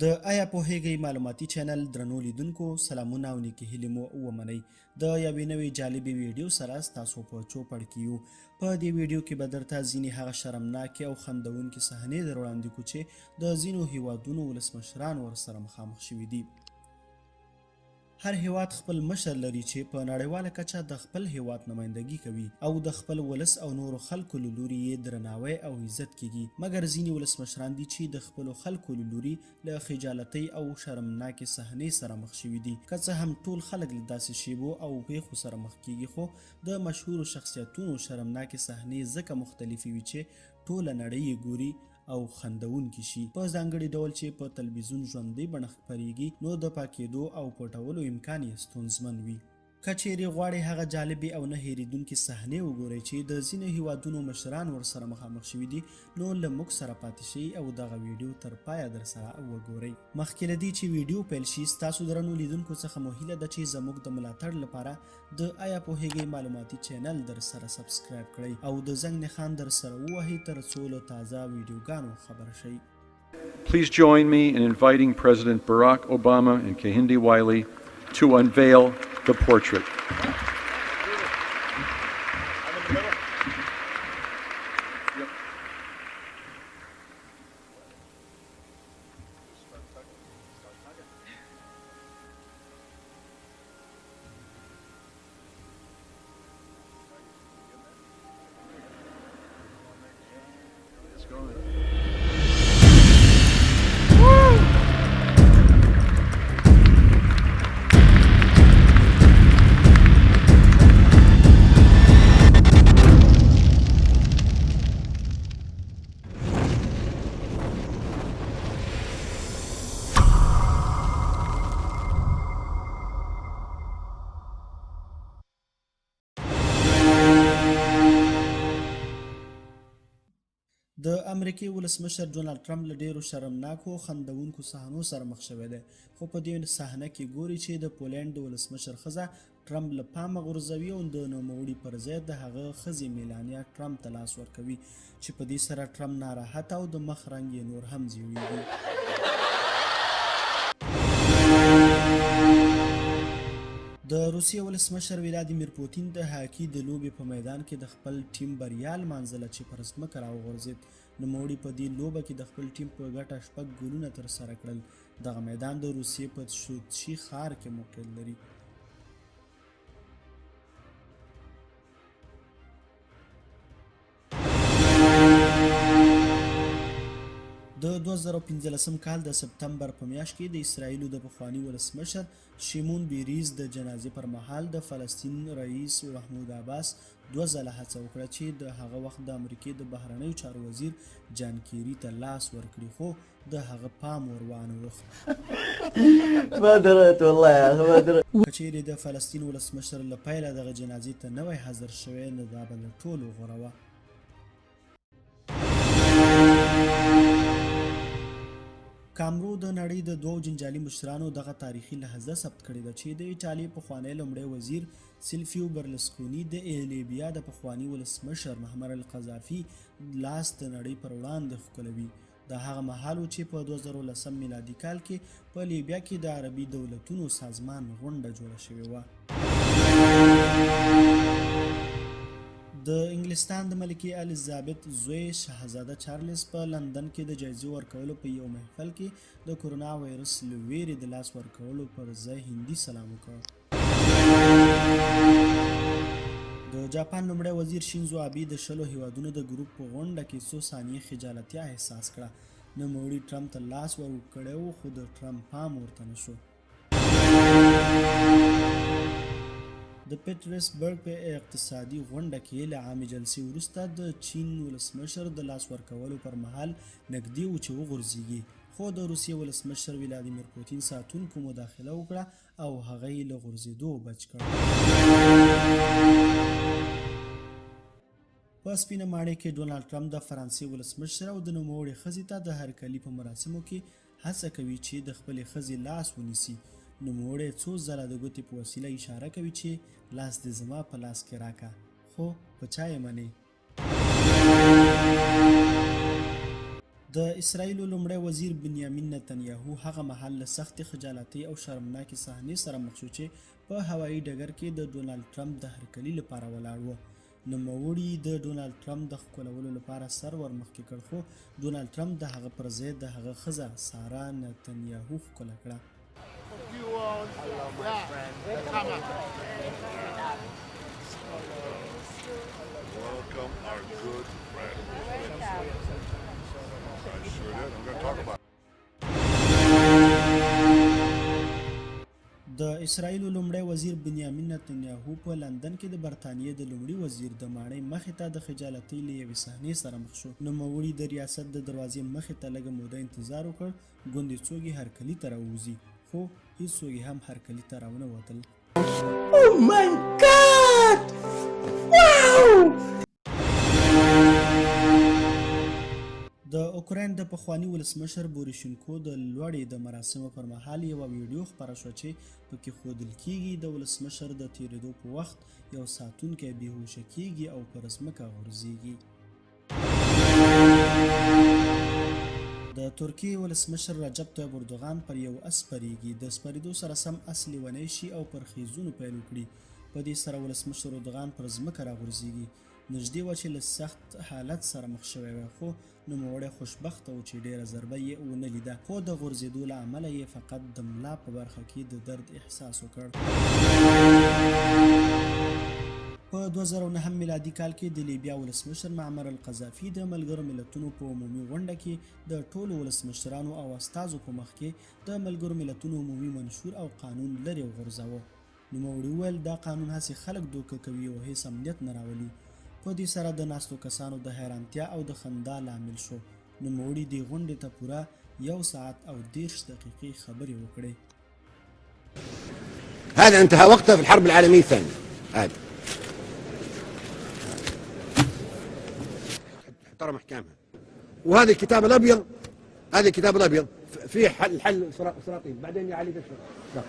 د آیا پوهیږئ معلوماتي چینل درنو لیدونکو سلامونه او نیکې هیلې مو ومنئ. د یوې نوې جالبې ویډیو سره ستاسو په چوپړ کې یو. په دې ویډیو کې به درته ځینې هغه شرمناکې او خندونکې صحنې در وړاندې کړو چې د ځینو هیوادونو ولسمشران ورسره مخامخ شوي دي. هر هیواد خپل مشر لري چې په نړیواله کچه د خپل هیواد نمایندګي کوي او د خپل ولس او نورو خلکو له لوري یې درناوی او عزت کیږي. مګر ځینې ولسمشران دي چې د خپلو خلکو له لوري له خجالتۍ او شرمناکې صحنې سره مخ شوي دي. که څه هم ټول خلک له داسې شیبو او پیښو سره مخ کیږي، خو د مشهورو شخصیتونو شرمناکې صحنې ځکه مختلفې وي چې ټوله نړۍ یې ګوري او خندونکي شي. په ځانګړي ډول چې په تلویزیون ژوندۍ بڼه خپریږي، نو د پاکېدو او پټولو امکان یې ستونزمن وي. که چیرې غواړئ هغه جالبې او نه هېرېدونکې صحنې وګورئ چې د ځینو هیوادونو مشران ورسره مخامخ شوي دي، نو له موږ سره پاتې شئ او دغه ویډیو تر پایه در سره وګورئ. مخکې له دې چې ویډیو پیل شي، ستاسو درنو لیدونکو څخه مو هیله ده چې زموږ د ملاتړ لپاره د آیا پوهیږئ معلوماتي چینل در سره سبسکرایب کړئ او د زنګ نښان در سره ووهئ تر څو له تازه ویډیوګانو خبر شئ. Please join me in inviting President Barack Obama and Kehinde Wiley to unveil the portrait. Let's go. د امریکې ولسمشر ډونالډ ټرمپ له ډیرو شرمناکو خندونکو صحنو سره مخ شوی دی، خو په دې صحنه کې ګوري چې د پولینډ د ولسمشر ښځه ټرمپ له پامه غورځوي او د نوموړي پر ځای د هغه ښځې میلانیا ټرمپ ته لاس ورکوي، چې په دې سره ټرمپ ناراحته او د مخ رنګ یې نور هم زیړیږي. د روسیې ولسمشر ولادیمیر پوتین د هاکي د لوبې په میدان کې د خپل ټیم بریا لمانځله چې پر ځمکه راوغورځېد. نوموړي په دې لوبه کې د خپل ټیم په ګټه 6 ګولونه ترسره کړل. دغه میدان د روسیې په سوتشي ښار کې موقعیت لري. د 2015 کال د سپتمبر په میاشت کې د اسرائیلو د پخواني ولسمشر شیمون پیریز د جنازې پر مهال د فلسطین رئیس محمود عباس 2 ځله هڅه وکړه چې د هغه وخت د امریکې د بهرنیو چارو وزیر جان کیری ته لاس ورکړي، خو د هغه پام ور وانه وخت. که چیرې د فلسطین ولسمشر له پیله دغه جنازې ته نه وای حاضر شوی، نو دا به له ټولو غوره وه. کامرو د نړۍ د 2 جنجالي مشرانو دغه تاریخي لحظه ثبت کړې ده چې د ایټالیا پخوانی لومړی وزیر سیلفیو برلسکوني د لیبیا د پخواني ولسمشر محمد القذافي لاس د نړۍ پر وړاندې ښکلوي. دا هغه مهال و چې په 2010 میلادي کال کې په لیبیا کې د عربي دولتونو سازمان غونډه جوړه شوې وه. د انګلستان د ملکې الیزابت زوی شاهزاده چارلز په لندن کې د جایزې ورکولو په یو محفل کې د کورونا وایرس له ویرې د لاس ورکولو پر ځای هندي سلام وکړ. د جاپان لومړی وزیر شینزو آبی د 20 هیوادونو د ګروپ په غونډه کې څو ثانیې خجالتیا احساس کړه. نوموړي ټرمپ ته لاس ور وکړی و، خو د ټرمپ پام ورته نه شو. د پیټرسبرګ په اقتصادي غونډه کې له عامې جلسې وروسته د چین ولسمشر د لاس ورکولو پر مهال نږدې و چې وغورځېږي، خو د روسیې ولسمشر ولادیمیر پوتین ساتونکو مداخله وکړه او هغه یې له غورځېدو بچ کړ. په سپینه ماڼۍ کې ډونالډ ټرمپ د فرانسې ولسمشر او د نوموړې ښځې ته د هرکلي په مراسمو کې هڅه کوي چې د خپلې ښځې لاس ونیسي. نوموړی څو ځله د ګوتې په وسیله اشاره کوي چې لاس دې زما په لاس کې راکه، خو په چا یې منې؟ د اسرایلو لومړی وزیر بنیامین نتنیاهو هغه مهال له سختې خجالتۍ او شرمناکې صحنې سره مخ شو چې په هوایي ډګر کې د ډونالډ ټرمپ د هرکلي لپاره ولاړ و. نوموړي د ډونالډ ټرمپ د ښکلولو لپاره سر ورمخکې کړ، خو ډونالډ ټرمپ د هغه پر ځای د هغه ښځه سارا نتنیاهو ښکله کړه. Welcome our good friend. I sure did. I'm going to talk about it. د اسرایلو لومړی وزیر بنیامین نتنیاهو په لندن کې د برطانیې د لومړي وزیر د ماڼۍ مخې ته د خجالتۍ له یوې صحنې سره مخ شو. نوموړي د ریاست د دروازې مخې ته لږه موده انتظار وکړ، ګوندې څوک یې هرکلي ته راووځي، خو هیڅوک یې هم هرکلي ته راونه وتل. Oh my God! Wow! د اوکراین د پخواني ولسمشر بوریشینکو د لوړې د مراسمو پر مهال یوه ویډیو خپره شوه چې پکې ښودل کیږي د ولسمشر د تیریدو په وخت یو ساتونکی بېهوشه کیږي او پر ځمکه غورځېږي. د ترکیې ولسمشر رجب طیب اردوغان پر یو اس سپریږي، د سپریدو سره سم اس لیونی شي او پر خیزونو پیل وکړي. په دې سره ولسمشر اردوغان پر ځمکه راغورځېږي. نږدې وه چې له سخت حالت سره مخ شوی وی، خو نوموړی خوشبخته و چې ډیره ضربه یې ونه لیده، خو د غورځېدو له امله یې فقط د ملا په برخه کې د درد احساس وکړ. په 2009 میلادي کال کې د لیبیا ولسمشر معمر القذافي د ملګرو ملتونو په عمومي غونډه کې د ټولو ولسمشرانو او استازو په مخ کې د ملګرو ملتونو عمومي منشور او قانون لرې وغورځاوه. نوموړي وویل دا قانون هسې خلک دوکه کوي او هیڅ امنیت نه راولي. په دې سره د ناستو کسانو د حیرانتیا او د خندا لامل شو. نوموړي دې غونډې ته پوره 1 ساعت او 30 دقیقې خبرې وکړې. هذا انتهى وقته في الحرب العالمية الثانية. هذا احترم احكامها. وهذا الكتاب الابيض، هذا الكتاب الابيض فيه حل سراطين. بعدين يا علي تشرح.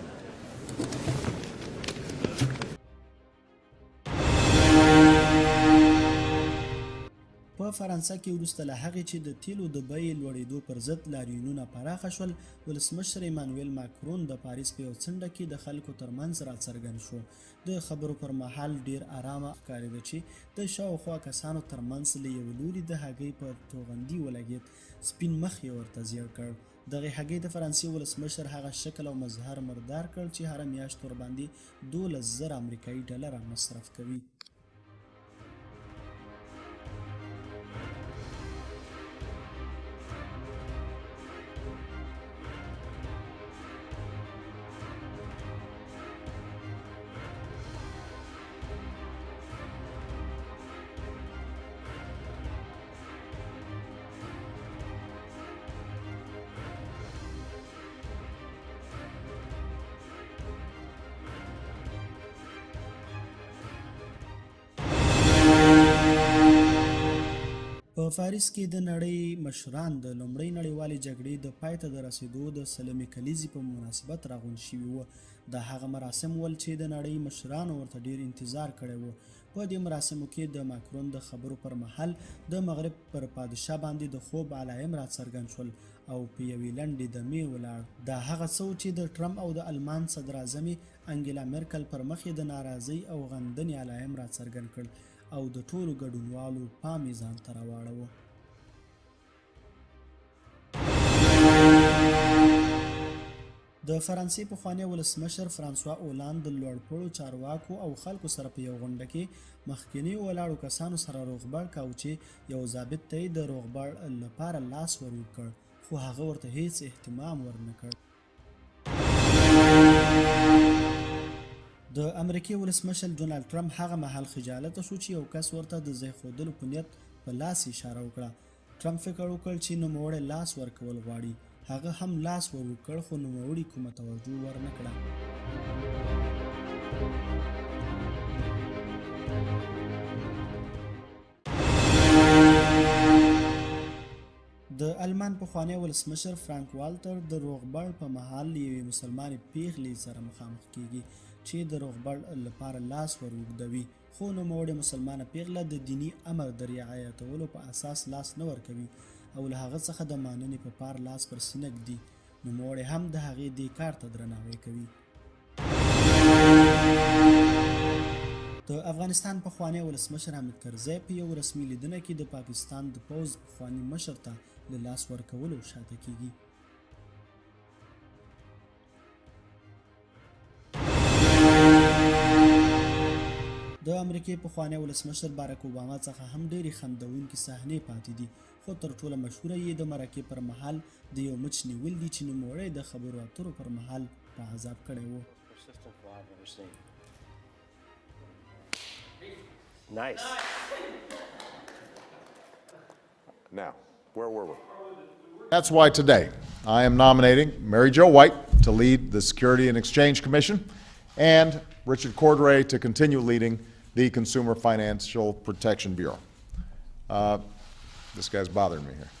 په فرانسه کې وروسته له هغې چې د تیلو د بیې لوړېدو پر ضد لاریونونه پراخه شول، ولسمشر ایمانویل ماکرون د پاریس په یو څنډه کې د خلکو ترمنځ راڅرګند شو. د خبرو پر مهال ډیر آرامه ښکارېده چې د شاوخوا کسانو ترمنځ له یو لوري د هګۍ په توغندي ولګېد، سپین مخ یې ورته زیړ کړ. دغې هګۍ د فرانسې ولسمشر هغه شکل او مظهر مردار کړ چې هره میاشت ورباندې 12,000 امریکایي ډالره مصرف کوي. په پاریس کې د نړۍ مشران د لومړۍ نړیوالې جګړې د پای ته د رسېدو د 100مې کلیزې په مناسبت راغونډ شوي وو. دا هغه مراسم ول چې د نړۍ مشرانو ورته ډیر انتظار کړی وو. په دې مراسمو کې د ماکرون د خبرو پر مهال د مغرب پر پادشاه باندې د خوب علایم راڅرګند شول او په یوې لنډې دمې ولاړ. دا هغه څه چې د ټرمپ او د المان صدراعظمې انګیلا مرکل پر مخ یې د ناراضۍ او غندنې علایم راڅرګند کړ او د ټولو ګډونوالو پام یې ځان ته راواړوه. د فرانسې پخوانی ولسمشر فرانسوا اولاند د لوړپوړو چارواکو او خلکو سره په یو غونډه کې مخکیني ولاړو کسانو سره روغبړ کاوه چې یو ضابط ته یې د روغبړ لپاره لاس ور وکړ، خو هغه ورته هیڅ اهتمام ورنه کړ. د امریکای ولسمشر ډونالډ ټرمپ هغه مهال خجالته شو چې یو کس ورته د ځای ښودلو په نیت په لاس اشاره وکړه. ټرمپ فکر وکړ چې نوموړی لاس ورکول غواړي. هغه هم لاس ور وکړ خو نوموړي کومه توجه ورنه کړه. د المان پخوانی ولسمشر فرانک والټر د روغبړ په مهال یوې مسلمانې پیغلې سره مخامخ کیږي چې د روغبړ لپاره لاس ور اوږدوي، خو نوموړې مسلمانه پیغله د دیني امر د رعایتولو په اساس لاس نه ورکوي او له هغه څخه د مننې په پار لاس پر سینه ږدي، نوموړی هم د هغې دې کار ته درناوی کوي. د افغانستان پخوانی ولسمشر حامد کرزی په یو رسمي لیدنه کې د پاکستان د پوځ پخواني مشر ته له لاس ورکولو شاته کیږي. د امریکې پخوانی ولسمشر باراک اوباما څخه هم ډېرې خندونکې صحنې پاتې دي، خو تر ټوله مشهوره یې د مرکې پر مهال د یو مچ نیول دي چې نوموړی د خبرو اترو پر مهال په عذاب کړی و. Nice. Now, where were we? That's why today I am nominating Mary Jo White to lead the Security and Exchange Commission and Richard Cordray to continue leading the Consumer Financial Protection Bureau. This guy's bothering me here.